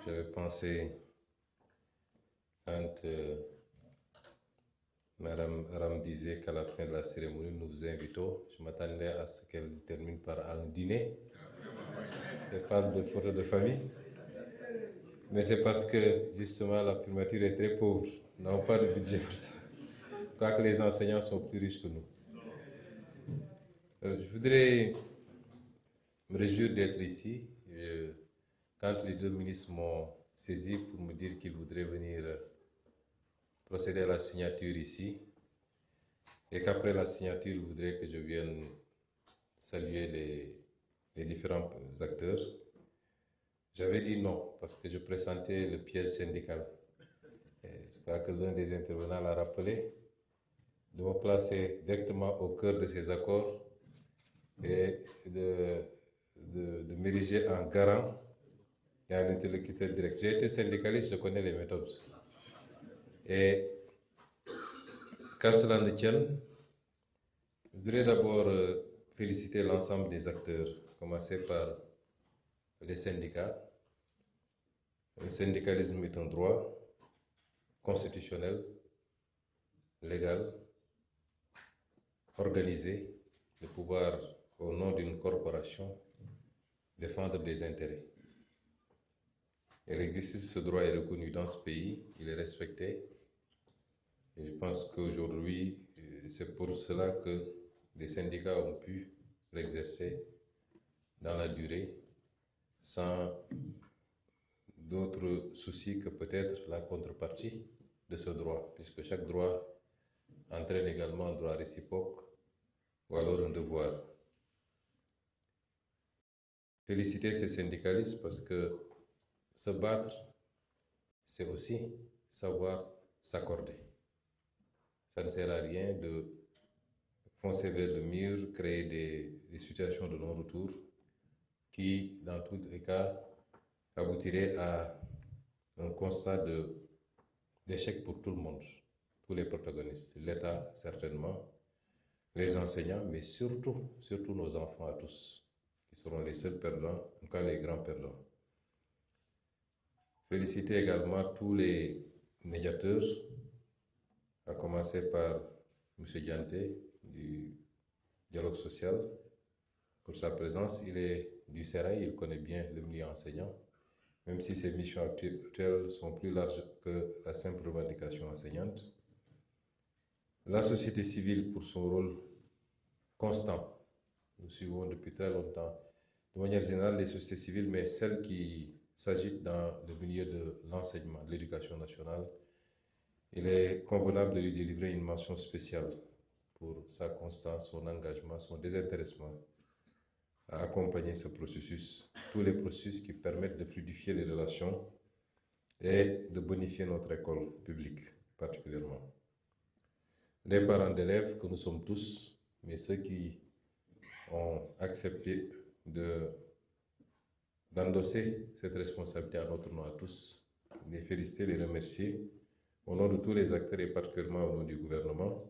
J'avais pensé, quand Madame Aram disait qu'à la fin de la cérémonie, nous vous invitons, je m'attendais à ce qu'elle termine par un dîner et parle de photos de famille. Mais c'est parce que, justement, la primature est très pauvre. Nous n'avons pas de budget pour ça. Quoique les enseignants sont plus riches que nous. Je voudrais me réjouir d'être ici. Quand les deux ministres m'ont saisi pour me dire qu'ils voudraient venir procéder à la signature ici, et qu'après la signature, ils voudraient que je vienne saluer les différents acteurs, j'avais dit non, parce que je pressentais le piège syndical. Et je crois que l'un des intervenants l'a rappelé, de me placer directement au cœur de ces accords et de m'ériger en garant et en interlocuteur direct. J'ai été syndicaliste, je connais les méthodes. Et qu'à cela ne tienne, je voudrais d'abord féliciter l'ensemble des acteurs, commencer par les syndicats. Le syndicalisme est un droit constitutionnel, légal, organisé, de pouvoir, au nom d'une corporation, défendre des intérêts. Et l'exercice de ce droit est reconnu dans ce pays, il est respecté. Et je pense qu'aujourd'hui, c'est pour cela que les syndicats ont pu l'exercer dans la durée, sans d'autres soucis que peut-être la contrepartie de ce droit, puisque chaque droit entraîne également un droit réciproque ou alors un devoir. Féliciter ces syndicalistes parce que se battre, c'est aussi savoir s'accorder. Ça ne sert à rien de foncer vers le mur, créer des situations de non-retour qui, dans tous les cas, aboutiraient à un constat d'échec pour tout le monde, tous les protagonistes, l'État certainement, les enseignants, mais surtout nos enfants à tous, qui seront les seuls perdants, en tout cas les grands perdants. Féliciter également tous les médiateurs, à commencer par M. Dianté du dialogue social, pour sa présence. Il est du Sérail, il connaît bien le milieu enseignant, même si ses missions actuelles sont plus larges que la simple revendication enseignante. La société civile pour son rôle constant. Nous suivons depuis très longtemps, de manière générale, les sociétés civiles, mais celles qui s'agitent dans le milieu de l'enseignement, de l'éducation nationale. Il est convenable de lui délivrer une mention spéciale pour sa constance, son engagement, son désintéressement à accompagner ce processus, tous les processus qui permettent de fluidifier les relations et de bonifier notre école publique particulièrement. Les parents d'élèves que nous sommes tous, mais ceux qui ont accepté d'endosser cette responsabilité à notre nom à tous, les féliciter, les remercier, au nom de tous les acteurs et particulièrement au nom du gouvernement.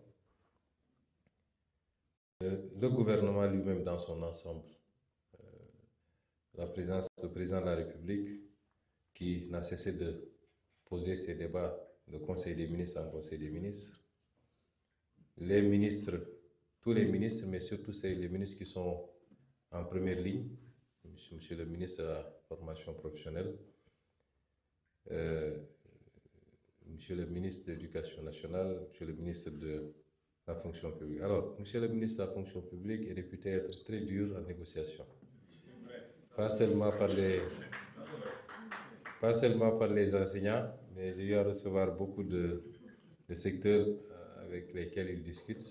Le gouvernement lui-même dans son ensemble, le président de la République qui n'a cessé de poser ses débats de Conseil des ministres en Conseil des ministres, les ministres, tous les ministres, mais surtout les ministres qui sont en première ligne, monsieur le ministre de la formation professionnelle, monsieur le ministre de l'Éducation nationale, monsieur le ministre de la fonction publique. Alors, monsieur le ministre de la fonction publique est réputé être très dur en négociation. Pas seulement par les enseignants, mais j'ai eu à recevoir beaucoup de secteurs avec lesquels il discute.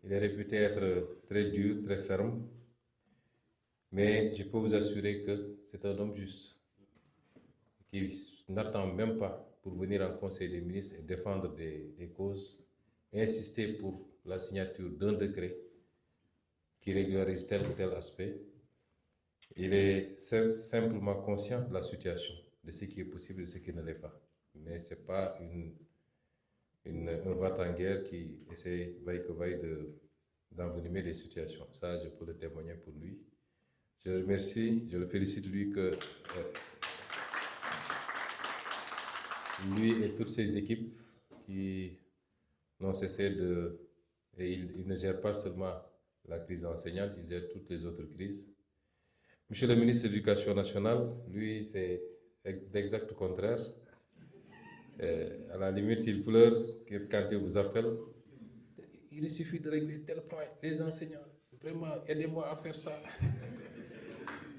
Il est réputé être très dur, très ferme, mais je peux vous assurer que c'est un homme juste, qui n'attend même pas pour venir en Conseil des ministres et défendre des causes, et insister pour la signature d'un décret qui régularise tel ou tel aspect. Il est simplement conscient de la situation, de ce qui est possible et de ce qui ne l'est pas. Mais ce n'est pas un va-t-en-guerre qui essaie vaille que vaille d'envenimer les situations. Ça, je peux le témoigner pour lui. Je le remercie, je le félicite lui que... lui et toutes ses équipes qui n'ont cessé de... Et il ne gère pas seulement la crise enseignante, il gère toutes les autres crises. Monsieur le ministre de l'Éducation nationale, lui, c'est l'exact contraire. À la limite, il pleure quand il vous appelle. Il suffit de régler tel point. Les enseignants, vraiment, aidez-moi à faire ça.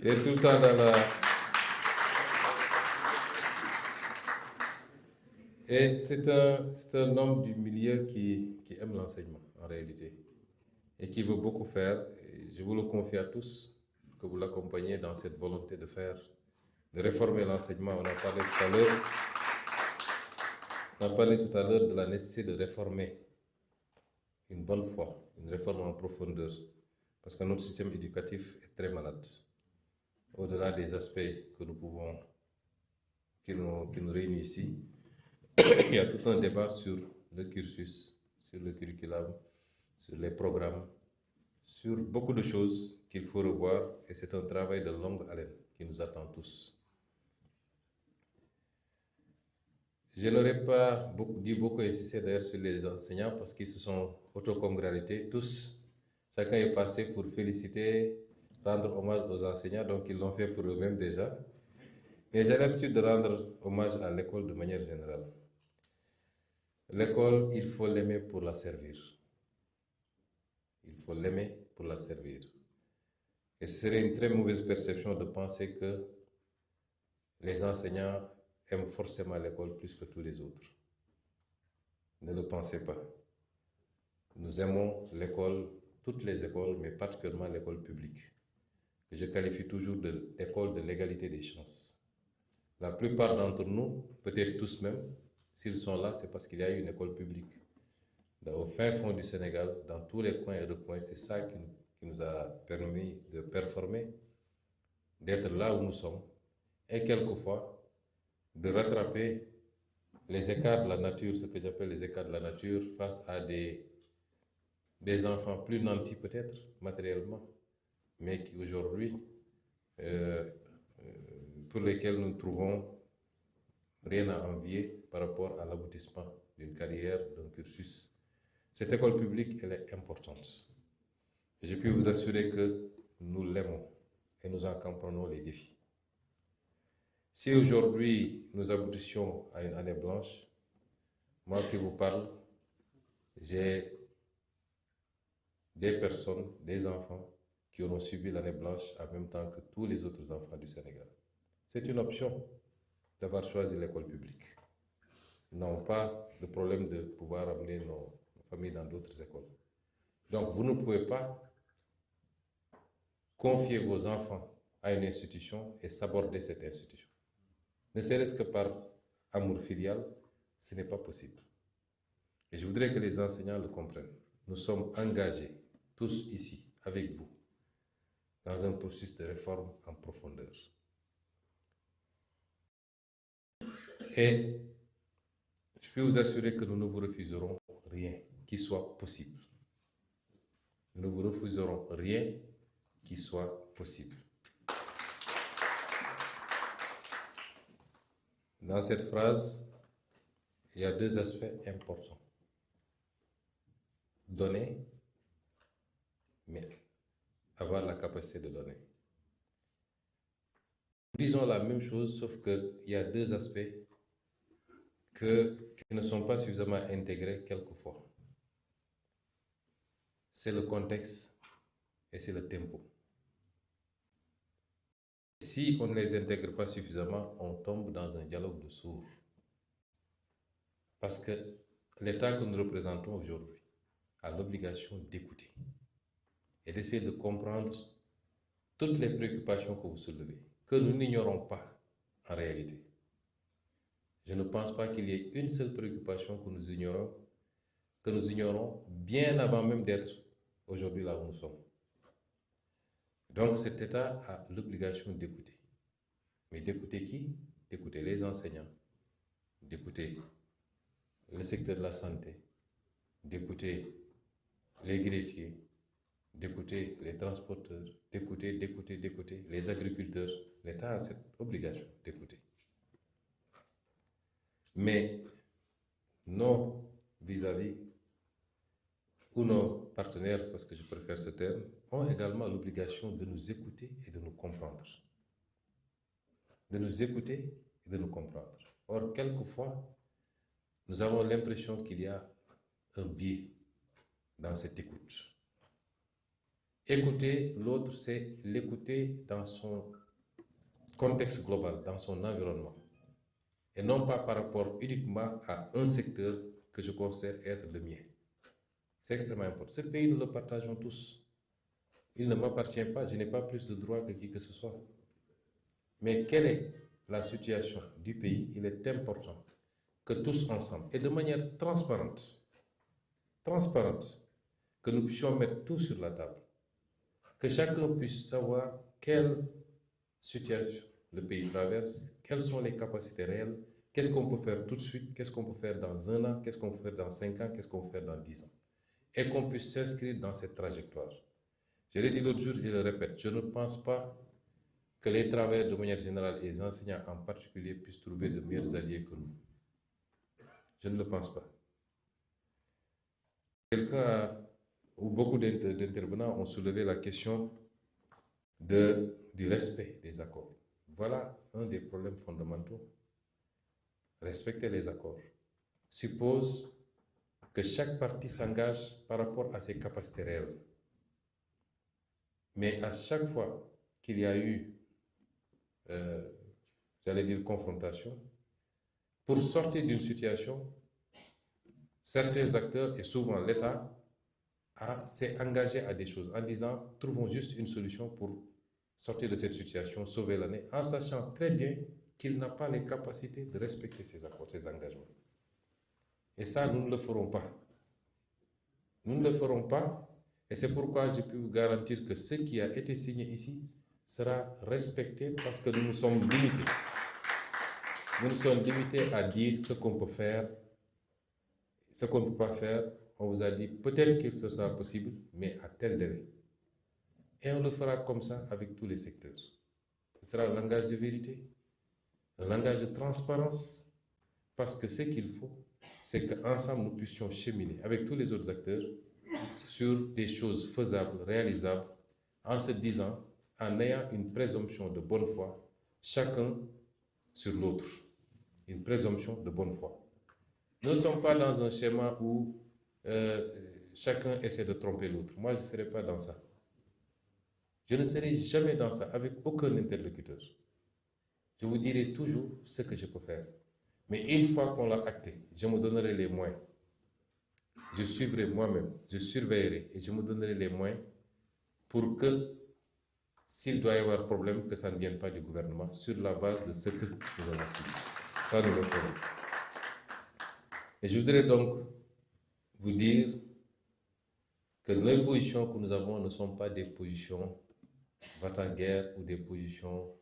Il est tout le temps dans la... Et c'est un homme du milieu qui aime l'enseignement, en réalité, et qui veut beaucoup faire. Et je vous le confie à tous, que vous l'accompagnez dans cette volonté de faire, de réformer l'enseignement. On a parlé tout à l'heure de la nécessité de réformer une bonne fois, une réforme en profondeur, parce que notre système éducatif est très malade. Au-delà des aspects que nous pouvons, qui nous réunissent ici, il y a tout un débat sur le cursus, sur le curriculum, sur les programmes, sur beaucoup de choses qu'il faut revoir, et c'est un travail de longue haleine qui nous attend tous. Je n'aurais pas beaucoup insisté d'ailleurs sur les enseignants parce qu'ils se sont autocongratulités tous. Chacun est passé pour féliciter, rendre hommage aux enseignants, donc ils l'ont fait pour eux-mêmes déjà. Mais j'ai l'habitude de rendre hommage à l'école de manière générale. L'école, il faut l'aimer pour la servir. Il faut l'aimer pour la servir. Et ce serait une très mauvaise perception de penser que les enseignants aiment forcément l'école plus que tous les autres. Ne le pensez pas. Nous aimons l'école, toutes les écoles, mais particulièrement l'école publique, que je qualifie toujours d'école de l'égalité des chances. La plupart d'entre nous, peut-être tous même, s'ils sont là, c'est parce qu'il y a une école publique. Au fin fond du Sénégal, dans tous les coins et recoins, c'est ça qui nous a permis de performer, d'être là où nous sommes, et quelquefois de rattraper les écarts de la nature, ce que j'appelle les écarts de la nature, face à des enfants plus nantis peut-être, matériellement, mais qui aujourd'hui, pour lesquels nous ne trouvons rien à envier par rapport à l'aboutissement d'une carrière, d'un cursus. Cette école publique, elle est importante. Et je peux vous assurer que nous l'aimons et nous en comprenons les défis. Si aujourd'hui nous aboutissions à une année blanche, moi qui vous parle, j'ai des personnes, des enfants qui auront subi l'année blanche en même temps que tous les autres enfants du Sénégal. C'est une option d'avoir choisi l'école publique. Ils n'ont pas de problème de pouvoir amener nos familles dans d'autres écoles. Donc vous ne pouvez pas confier vos enfants à une institution et s'aborder cette institution. Ne serait-ce que par amour filial, ce n'est pas possible. Et je voudrais que les enseignants le comprennent. Nous sommes engagés, tous ici, avec vous, dans un processus de réforme en profondeur. Et je peux vous assurer que nous ne vous refuserons rien qui soit possible. Nous ne vous refuserons rien qui soit possible. Dans cette phrase, il y a deux aspects importants. Donner, mais avoir la capacité de donner. Nous disons la même chose, sauf qu'il y a deux aspects qui ne sont pas suffisamment intégrés quelquefois. C'est le contexte et c'est le tempo. Si on ne les intègre pas suffisamment, on tombe dans un dialogue de sourds. Parce que l'État que nous représentons aujourd'hui a l'obligation d'écouter et d'essayer de comprendre toutes les préoccupations que vous soulevez, que nous n'ignorons pas en réalité. Je ne pense pas qu'il y ait une seule préoccupation que nous ignorons bien avant même d'être aujourd'hui là où nous sommes. Donc cet État a l'obligation d'écouter. Mais d'écouter qui? D'écouter les enseignants, d'écouter le secteur de la santé, d'écouter les greffiers, d'écouter les transporteurs, d'écouter les agriculteurs. L'État a cette obligation d'écouter. Mais nos vis-à-vis ou nos partenaires, parce que je préfère ce terme, ont également l'obligation de nous écouter et de nous comprendre. De nous écouter et de nous comprendre. Or, quelquefois, nous avons l'impression qu'il y a un biais dans cette écoute. Écouter l'autre, c'est l'écouter dans son contexte global, dans son environnement. Et non pas par rapport uniquement à un secteur que je considère être le mien. C'est extrêmement important. Ce pays, nous le partageons tous. Il ne m'appartient pas, je n'ai pas plus de droits que qui que ce soit. Mais quelle est la situation du pays? Il est important que tous ensemble, et de manière transparente, que nous puissions mettre tout sur la table. Que chacun puisse savoir quelle situation le pays traverse, quelles sont les capacités réelles, qu'est-ce qu'on peut faire tout de suite, qu'est-ce qu'on peut faire dans 1 an, qu'est-ce qu'on peut faire dans 5 ans, qu'est-ce qu'on peut faire dans 10 ans. Et qu'on puisse s'inscrire dans cette trajectoire. Je l'ai dit l'autre jour, je le répète, je ne pense pas que les travailleurs de manière générale et les enseignants en particulier puissent trouver de meilleurs alliés que nous. Je ne le pense pas. Ou beaucoup d'intervenants ont soulevé la question du respect des accords. Voilà un des problèmes fondamentaux. Respecter les accords suppose que chaque partie s'engage par rapport à ses capacités réelles. Mais à chaque fois qu'il y a eu, j'allais dire confrontation, pour sortir d'une situation, certains acteurs, et souvent l'État, s'est engagé à des choses en disant « trouvons juste une solution pour sortir de cette situation, sauver l'année », en sachant très bien qu'il n'a pas les capacités de respecter ses accords, ses engagements. Et ça, nous ne le ferons pas. Nous ne le ferons pas, et c'est pourquoi je peux vous garantir que ce qui a été signé ici sera respecté parce que nous nous sommes limités. Nous nous sommes limités à dire ce qu'on peut faire, ce qu'on ne peut pas faire. On vous a dit peut-être que ce sera possible, mais à tel délai. Et on le fera comme ça avec tous les secteurs. Ce sera un langage de vérité, un langage de transparence, parce que ce qu'il faut, c'est qu'ensemble nous puissions cheminer avec tous les autres acteurs sur des choses faisables, réalisables, en se disant, en ayant une présomption de bonne foi, chacun sur l'autre. Une présomption de bonne foi. Nous ne sommes pas dans un schéma où chacun essaie de tromper l'autre. Moi, je ne serai pas dans ça. Je ne serai jamais dans ça avec aucun interlocuteur. Je vous dirai toujours ce que je peux faire. Mais une fois qu'on l'a acté, je me donnerai les moyens. Je suivrai moi-même, je surveillerai et je me donnerai les moyens pour que, s'il doit y avoir problème, que ça ne vienne pas du gouvernement sur la base de ce que nous avons signé. Ça, nous le ferons. Et je voudrais donc vous dire que les positions que nous avons ne sont pas des positions va-t-en-guerre ou des positions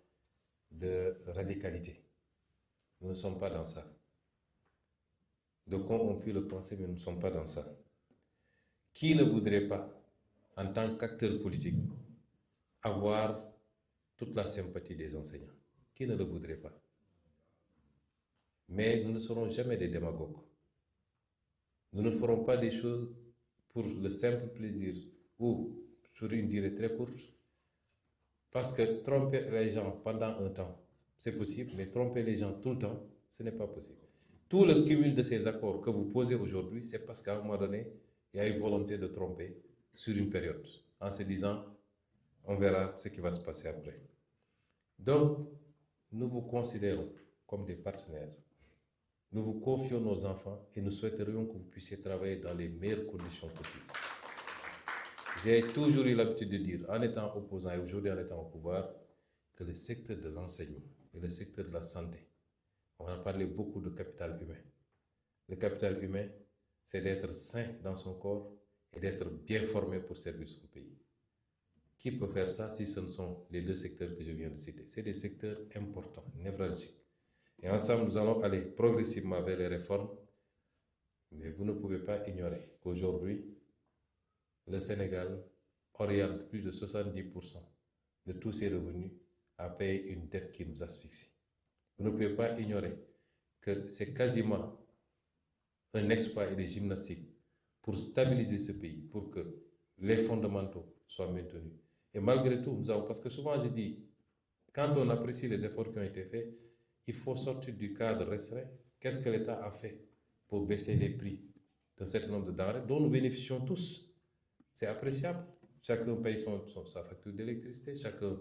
de radicalité. Nous ne sommes pas dans ça. D'aucuns ont pu le penser, mais nous ne sommes pas dans ça. Qui ne voudrait pas, en tant qu'acteur politique, avoir toute la sympathie des enseignants? Qui ne le voudrait pas? Mais nous ne serons jamais des démagogues. Nous ne ferons pas des choses pour le simple plaisir ou sur une durée très courte, parce que tromper les gens pendant un temps, c'est possible, mais tromper les gens tout le temps, ce n'est pas possible. Tout le cumul de ces accords que vous posez aujourd'hui, c'est parce qu'à un moment donné, il y a une volonté de tromper sur une période, en se disant, on verra ce qui va se passer après. Donc, nous vous considérons comme des partenaires. Nous vous confions nos enfants et nous souhaiterions que vous puissiez travailler dans les meilleures conditions possibles. J'ai toujours eu l'habitude de dire, en étant opposant et aujourd'hui en étant au pouvoir, que le secteur de l'enseignement et le secteur de la santé, on a parlé beaucoup de capital humain. Le capital humain, c'est d'être sain dans son corps et d'être bien formé pour servir son pays. Qui peut faire ça si ce ne sont les deux secteurs que je viens de citer? C'est des secteurs importants, névralgiques. Et ensemble, nous allons aller progressivement vers les réformes. Mais vous ne pouvez pas ignorer qu'aujourd'hui, le Sénégal oriente plus de 70% de tous ses revenus à payer une dette qui nous asphyxie. Vous ne pouvez pas ignorer que c'est quasiment un exploit et des gymnastiques pour stabiliser ce pays, pour que les fondamentaux soient maintenus. Et malgré tout, nous avons, parce que souvent je dis, quand on apprécie les efforts qui ont été faits, il faut sortir du cadre restreint. Qu'est-ce que l'État a fait pour baisser les prix d'un certain nombre de denrées dont nous bénéficions tous? C'est appréciable. Chacun paye sa facture d'électricité, chacun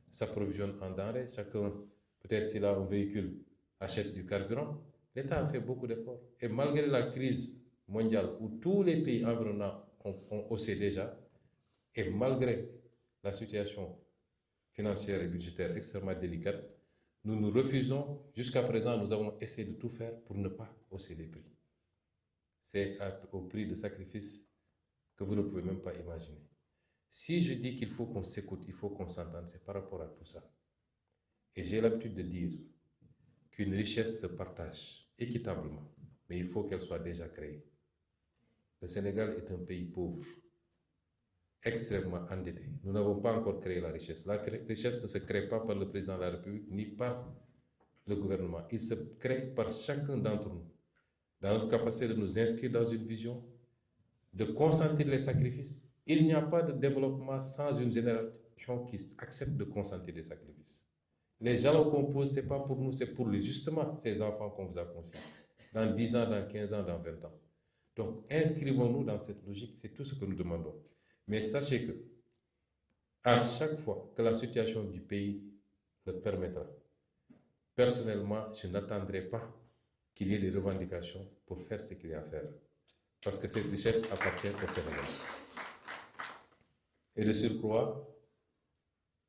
s'approvisionne en denrées, chacun, peut-être s'il a un véhicule, achète du carburant. L'État a fait beaucoup d'efforts. Et malgré la crise mondiale où tous les pays environnants ont haussé déjà, et malgré la situation financière et budgétaire extrêmement délicate, nous nous refusons. Jusqu'à présent, nous avons essayé de tout faire pour ne pas hausser les prix. C'est au prix de sacrifices que vous ne pouvez même pas imaginer. Si je dis qu'il faut qu'on s'écoute, il faut qu'on s'entende, c'est par rapport à tout ça. Et j'ai l'habitude de dire qu'une richesse se partage équitablement, mais il faut qu'elle soit déjà créée. Le Sénégal est un pays pauvre, extrêmement endetté. Nous n'avons pas encore créé la richesse. La richesse ne se crée pas par le président de la République ni par le gouvernement. Il se crée par chacun d'entre nous, dans notre capacité de nous inscrire dans une vision, de consentir les sacrifices. Il n'y a pas de développement sans une génération qui accepte de consentir les sacrifices. Les jalons qu'on pose, ce n'est pas pour nous, c'est pour justement ces enfants qu'on vous a confiés. Dans 10 ans, dans 15 ans, dans 20 ans. Donc, inscrivons-nous dans cette logique, c'est tout ce que nous demandons. Mais sachez que, à chaque fois que la situation du pays le permettra, personnellement, je n'attendrai pas qu'il y ait des revendications pour faire ce qu'il y a à faire. Parce que cette richesse appartient au Sénégal. Et de surcroît,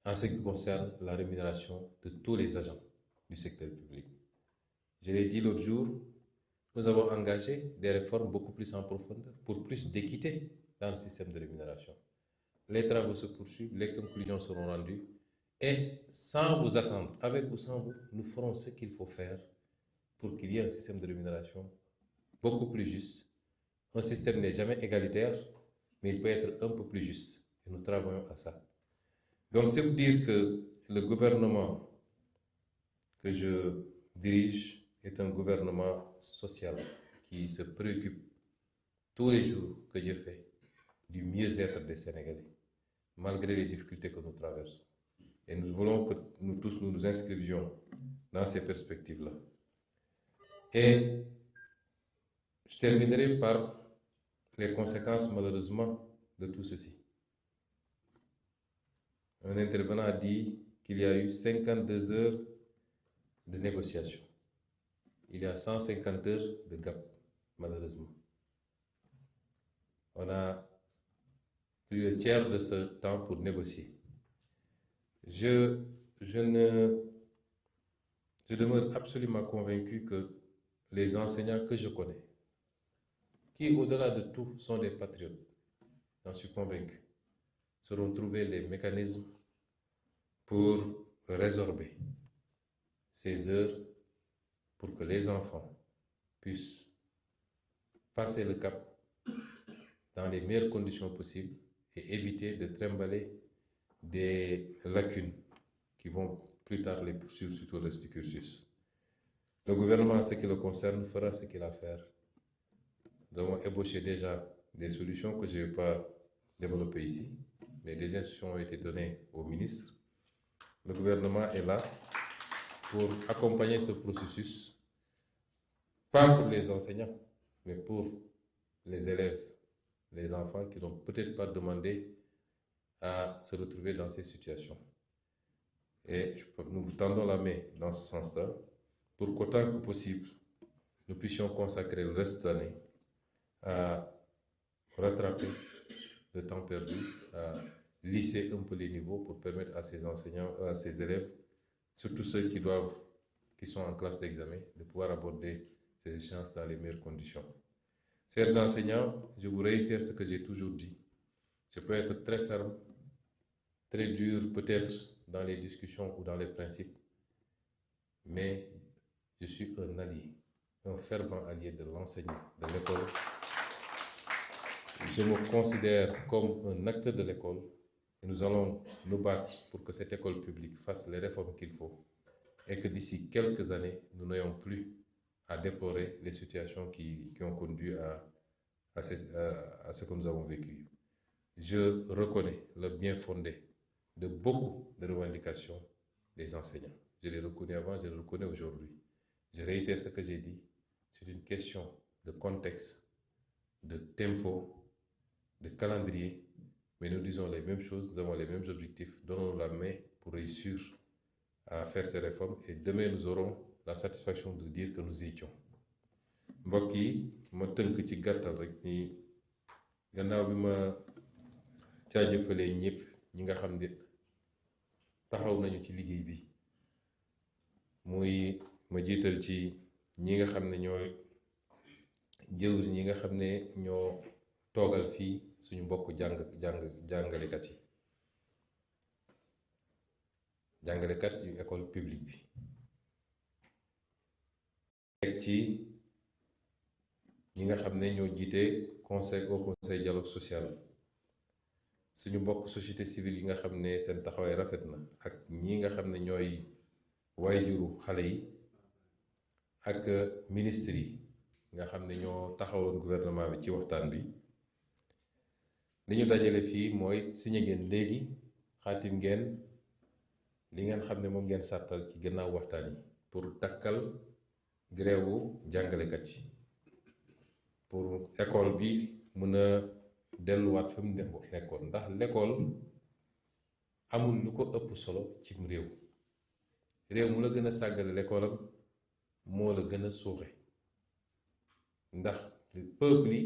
en ce qui concerne la rémunération de tous les agents du secteur public. Je l'ai dit l'autre jour, nous avons engagé des réformes beaucoup plus en profondeur pour plus d'équité dans le système de rémunération. Les travaux se poursuivent, les conclusions seront rendues et sans vous attendre, avec ou sans vous, nous ferons ce qu'il faut faire pour qu'il y ait un système de rémunération beaucoup plus juste. Un système n'est jamais égalitaire, mais il peut être un peu plus juste et nous travaillons à ça. Donc c'est pour dire que le gouvernement que je dirige est un gouvernement social qui se préoccupe tous les jours que Dieu fait du mieux-être des Sénégalais, malgré les difficultés que nous traversons. Et nous voulons que nous tous nous inscrivions dans ces perspectives-là. Et je terminerai par les conséquences, malheureusement, de tout ceci. Un intervenant a dit qu'il y a eu 52 heures de négociation. Il y a 150 heures de gap, malheureusement. On a plus le tiers de ce temps pour négocier. Je demeure absolument convaincu que les enseignants que je connais, qui au-delà de tout sont des patriotes, j'en suis convaincu, sauront trouver les mécanismes pour résorber ces heures pour que les enfants puissent passer le cap dans les meilleures conditions possibles et éviter de trimballer des lacunes qui vont plus tard les poursuivre sur tout le reste du cursus. Le gouvernement, en ce qui le concerne, fera ce qu'il a à faire. Nous avons ébauché déjà des solutions que je ne vais pas développer ici, mais des instructions ont été données au ministre. Le gouvernement est là pour accompagner ce processus, pas pour les enseignants, mais pour les élèves, les enfants qui n'ont peut-être pas demandé à se retrouver dans ces situations. Et nous vous tendons la main dans ce sens-là, pour qu'autant que possible, nous puissions consacrer le reste de l'année à rattraper le temps perdu, à lisser un peu les niveaux pour permettre à ces enseignants, à ces élèves, surtout ceux qui sont en classe d'examen, de pouvoir aborder ces échéances dans les meilleures conditions. Chers enseignants, je vous réitère ce que j'ai toujours dit. Je peux être très ferme, très dur peut-être dans les discussions ou dans les principes, mais je suis un allié, un fervent allié de l'enseignement, de l'école. Je me considère comme un acteur de l'école et nous allons nous battre pour que cette école publique fasse les réformes qu'il faut et que d'ici quelques années, nous n'ayons plus à déplorer les situations qui ont conduit à ce que nous avons vécu. Je reconnais le bien fondé de beaucoup de revendications des enseignants. Je l'ai reconnu avant, je le reconnais aujourd'hui. Je réitère ce que j'ai dit, c'est une question de contexte, de tempo, de calendrier, mais nous disons les mêmes choses, nous avons les mêmes objectifs, donnons la main pour réussir à faire ces réformes et demain nous aurons la satisfaction de dire que nous y étions. mbokk yi ma tënk ci gàttal rek ni gannaaw bi ma jaajëfalee ñëpp ñi nga xam ne taxaw nañu ci liggéey bi muy ma jiital ci ñi nga xam ne ñooy jëwri ñi nga xam ne ñoo toogal fii suñu mbokk jàngalekat yi jàngalekat yu école publique bi teg ci ñi nga xam ne ñoo jiite au conseil dialogue social suñu mbokk société civile yi nga xam ne seen taxawaay rafet na ak ñi nga xam ne ñooy waajuru xale yi ak ministre yi nga xam ne ñoo taxawoon gouvernement bi ci waxtaan bi li ñu dajale fii mooy signé ngeen léegi xaatim ngeen li ngeen xam ne moom ngeen sàttal ci gannaaw waxtaan yi pour takkal grève jàngalekat yi pour école bi mën a delluwaat fi mu nekkoon ndax l'école amul lu ko ëpp solo ci réew mu la gën a sàggale l'école am moo la gën a suuxe ndax peuple yi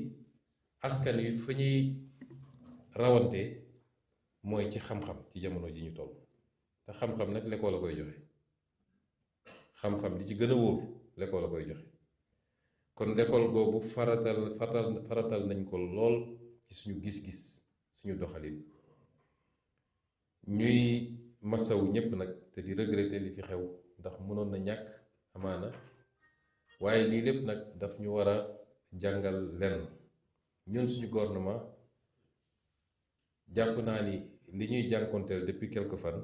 askan wi fa ñuy rawante mooy ci xam-xam ci jamono ji ñu toll te xam-xam nag l'école la koy joxe xam-xam li ci gën a wóor l'école la koy joxe kon l'école boobu faratal nañ ko lool ci suñu gis-gis suñu doxalin ñuy masawu ñépp nag te di regretter li fi xew ndax mënoon na ñàkk amaana waaye lii lépp nag daf ñu war a jàngal lenn ñun suñu gouvernement jàpp naa ni li ñuy jànkonteel depuis quelque fan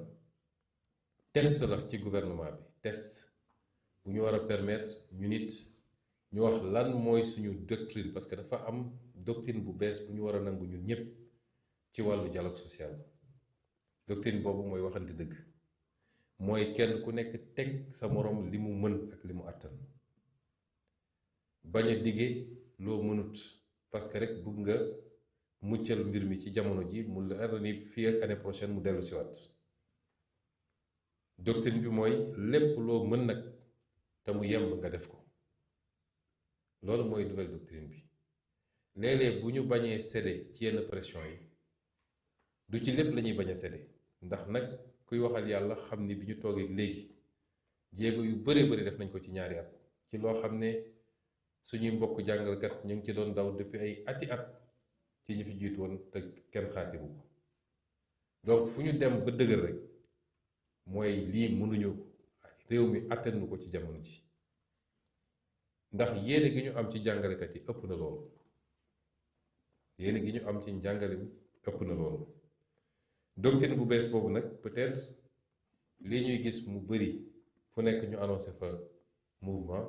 test la ci gouvernement bi test bu ñu war a permettre ñu nit ñu wax lan mooy suñu doctrine parce que dafa am doctrine bu bees bu ñu war a nangu ñun ñëpp ci wàllu dialogue social doctrine boobu mooy waxante dëgg mooy kenn ku nekk teg sa moroom li mu mën ak li mu àttan bañ a dige loo mënut parce que rek bëgg nga muccal mbir mi ci jamono ji mu leer ni fii ak année prochaine mu dellu si waat doctrine bi mooy lépp loo mën nag te mu yemb nga def ko loolu mooy nouvelle doctrine bi léeg-léeg bu ñu bañee cédé ci yenn pression yi du ci lépp lañuy bañ a cédé ndax nag kuy waxal yàlla xam ni bi ñu toogee léegi jéego yu bari def nañ ko ci ñaari at ci loo xam ne suñuy mbokk jàngalkat ñu ngi ci doon daw depuis ay ati at ci ñi fi jiitu woon te kenn xaatibu ko donc fu ñu dem ba dëgër rek mooy lii mënuñu réew mi attanu ko ci jamono ji ndax yéene gi ñu am ci jàngalekat yi ëpp na loolu yéene gi ñu am ci njàngale mi ëpp na loolu doctrine bu bees boobu nag peut-être li ñuy gis mu bari fu nekk ñu annoncé fa mouvement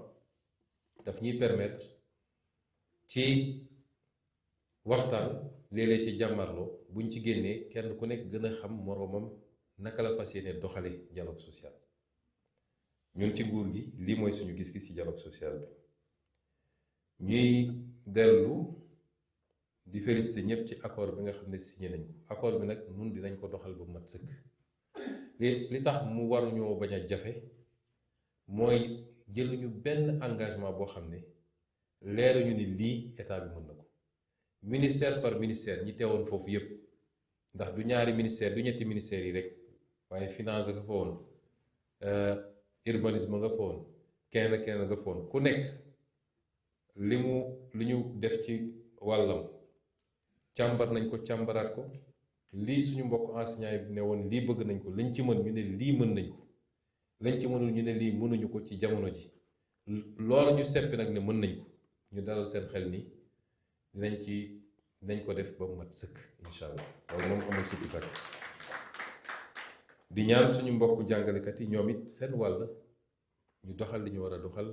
daf ñuy permettre ci waxtaan léeg-léeg ci jàmmarloo buñ ci génnee kenn ku nekk gën a xam moroomam naka la fas yéene doxale dialogue social ñun ci nguur gi lii mooy suñu gis-gis ci dialogue social bi ñuy dellu di félicité ñëpp ci accord bi nga xam ne signé nañ ko accord bi nag nun dinañ ko doxal ba mat sëkk li tax mu waruñoo bañ a jafe mooy jëluñu benn engagement boo xam ne leeruñu ni lii état bi mën na ko ministère par ministère ñi teewoon foofu yépp ndax du ñaari ministère du ñetti ministères yi rek waaye finance nga fa woon urbanisme nga fa woon kenn nga fa woon ku nekk li ñu def ci wàllam càmbar nañ ko càmbaraat ko lii suñu mbokk enseignant yi ne woon lii bëgg nañ ko lañ ci mën ñu ne lii mën nañ ko lañ ci mënul ñu ne lii mënuñu ko ci jamono ji loolu ñu seppi nag ne mën nañ ko ñu dalal seen xel ni dinañ ko def ba mu mat sëkk incha allah loolu moom amul sikki sàkk di ñaan suñu mbokk jàngalekat yi ñoom it seen wàll ñu doxal li ñu war a doxal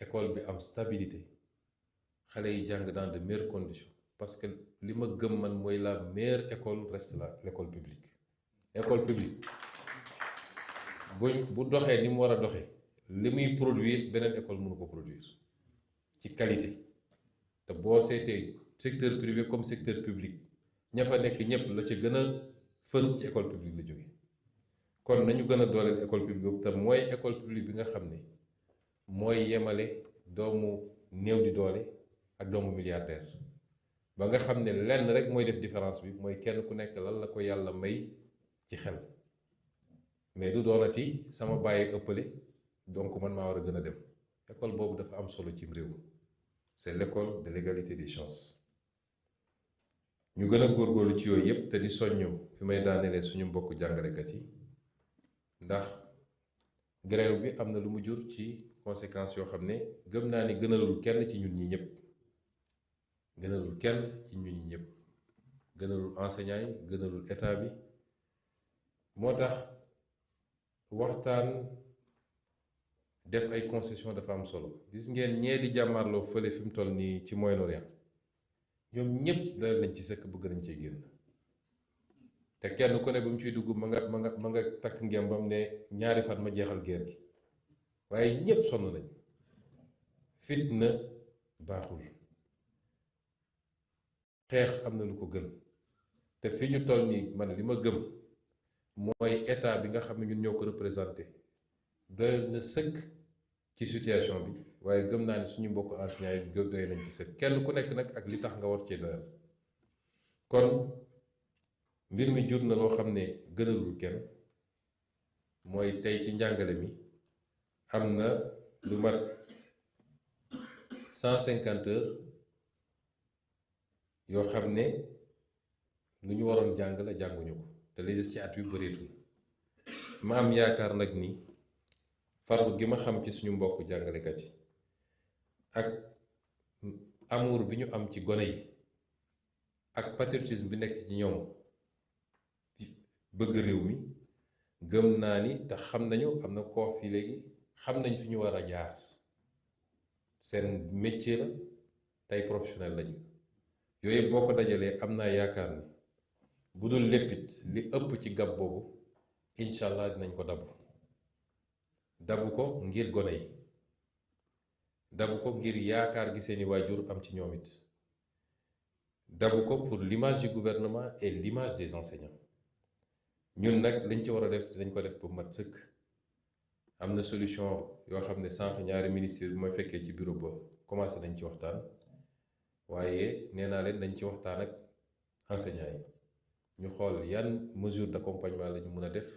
école bi am stabilité xale yi jàng dans de meilleures conditions parce que li ma gëm man mooy la meilleure école reste l'école publique. École publique bu doxee ni mu war a doxee li muy produire beneen école mënu ko produire ci qualité te boo seetee secteur privé comme secteur public ña fa nekk ñëpp la ci gën a fës ci école publique la jóge kon nañu gën a dooleel école publique boobu te mooy école publique bi nga xam ne mooy yemale doomu néew di doole ak doomu milliardaire ba nga xam ne lenn rek mooy def différence bi mooy kenn ku nekk lan la ko yàlla may ci xel mais du doonati sama bàyyi ëppale donc man maa war a gën a dem école boobu dafa am solo ci réew c'est l'école de l'égalité des chances ñu gën a góorgóorlu ci yooyu yépp te di soññu fi may daanelee suñu mbokk jàngalekat yi ndax grève bi am na lu mu jur ci conséquences yoo xam ne gëm naa ni gënalul kenn ci ñun ñi ñëpp gënalul kenn ci ñun ñi ñëpp gënalul enseignants yi gënalul état bi moo tax waxtaan def ay concessions dafa am solo gis ngeen ñee di jàmmarloo fële fi mu toll nii ci Moyen-Orient ñoom ñëpp doyal nañ ci sëkk bëgg nañ cee génn te kenn ku ne ba mu ciy dugg ma nga takk ngembam ne ñaari fan ma jeexal guerre gi waaye ñëpp sonn nañ fitna baaxul xeex am na lu ko gën te fi ñu toll nii man li ma gëm mooy état bi nga xam ne ñun ñoo ko représenté doyal na sëkk ci situation bi waaye gëm naa ne suñu mbokk enseignants yi doy nañ ci sëkk kenn ku nekk nag ak li tax nga war cee doyal kon mbir mi jur na loo xam ne gënalul kenn mooy tey ci njàngale mi am na lu mat 150 heures yoo xam ne lu ñu waroon jàng la jànguñu ko te li des ci at wi bëreetul ma am yaakaar nag ni farlu gi ma xam ci suñu mbokk jàngalekat yi ak amour bi ñu am ci gone yi ak patriotisme bi nekk ci ñoom bëgg réew mi gëm naa ni te xam nañu am na ko wax fii léegi xam nañ fi ñu war a jaar seen métier la tey professionnel lañu yooyu boo ko dajalee am naa yaakaar ni bu dul léppit li ëpp ci gab boobu incha allah dinañ ko dabu ko ngir gone yi dabu ko ngir yaakaar gi seeni waajur am ci ñoom it dabu ko pour l'image du gouvernement et l'image des enseignants ñun nag liñ ci war a def dinañ ko def ba mat sëkk am na solution yoo xam ne sànq ñaari ministre bi ma fekkee ci bureau ba commencé nañ ci waxtaan waaye nee naa leen nañ ci waxtaan ak enseignants yi ñu xool yan mesure d'accompagnement la ñu mën a def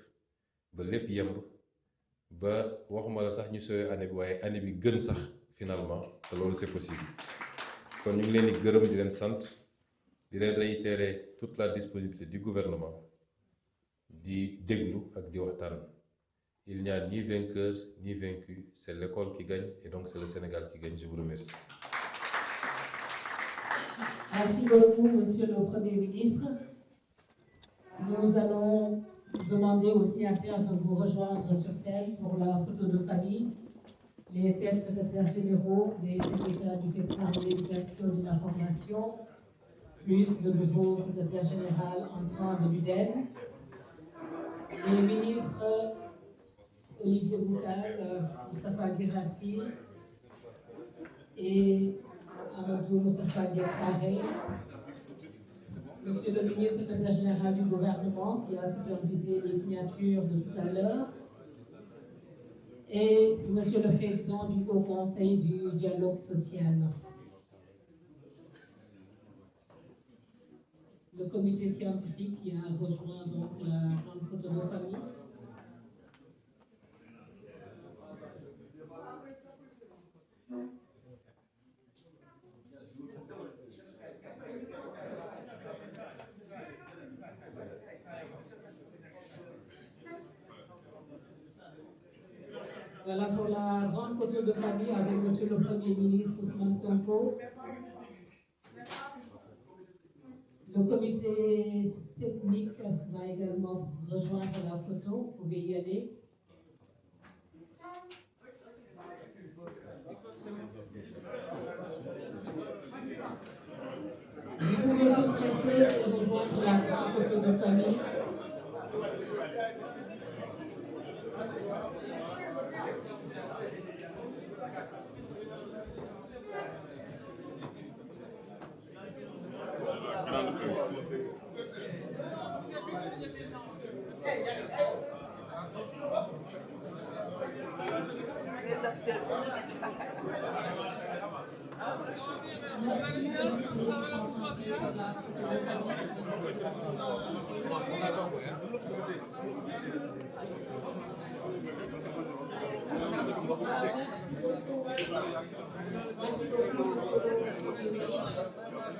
ba lépp yemb ba waxuma la sax ñu sooy année bi waaye année bi gën sax finalement te loolu c'est possible kon ñu ngi leen di gërëm di leen sant di leen réitérer toute la disponibilité du gouvernement di déglu ak di waxtaan. Il n'y a ni vainqueur ni vaincu, c'est l'école qui gagne et donc c'est le Sénégal qui gagne. Je vous remercie. Merci beaucoup, Monsieur le Premier ministre. Nous allons demander aux signataires de vous rejoindre sur scène pour la photo de famille. Les 16 secrétaires généraux, les secrétaires du secteur de l'éducation et de la formation, plus le nouveau secrétaire général entrant de l'UDEN, les ministres Olivier Boucal, Moustapha Guirassy et Amadou Moustapha Diaksare, Monsieur le ministre secrétaire général du gouvernement qui a supervisé les signatures de tout à l'heure, et Monsieur le président du Haut Conseil du dialogue social. Le comité scientifique qui a rejoint donc la grande photo de famille. Voilà pour la grande photo de famille avec Monsieur le Premier ministre Ousmane Sonko. Le comité technique va également rejoindre la photo. Vous pouvez y aller.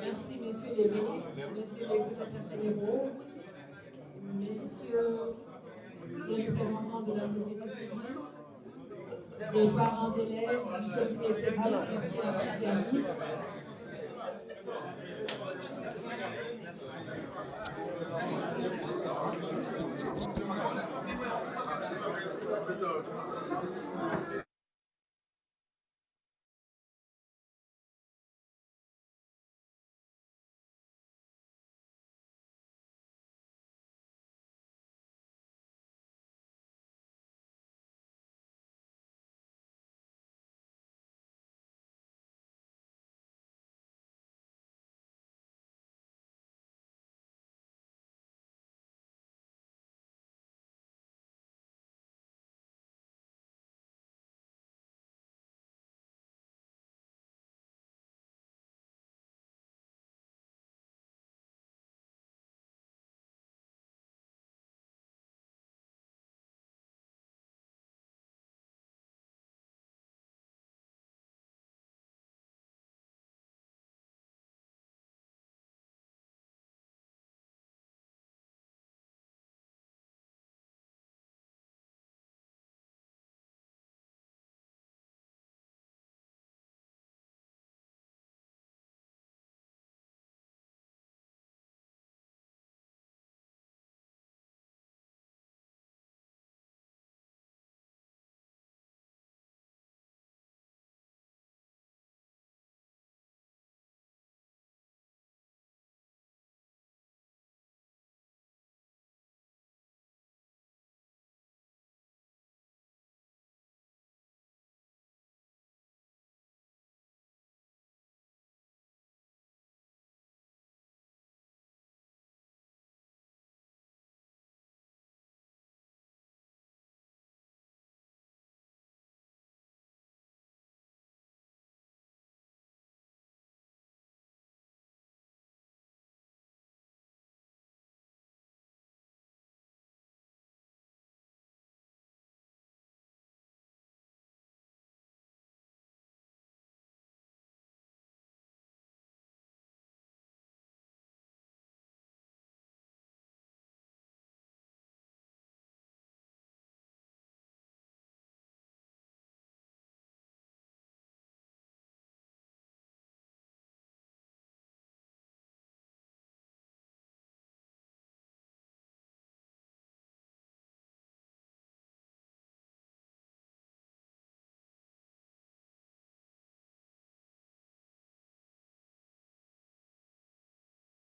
Merci, messieurs les ministres, messieurs les secrétaires généraux, messieurs les représentants de la société civile, les parents d'élèves, du comité technique, merci à toutes et à tous.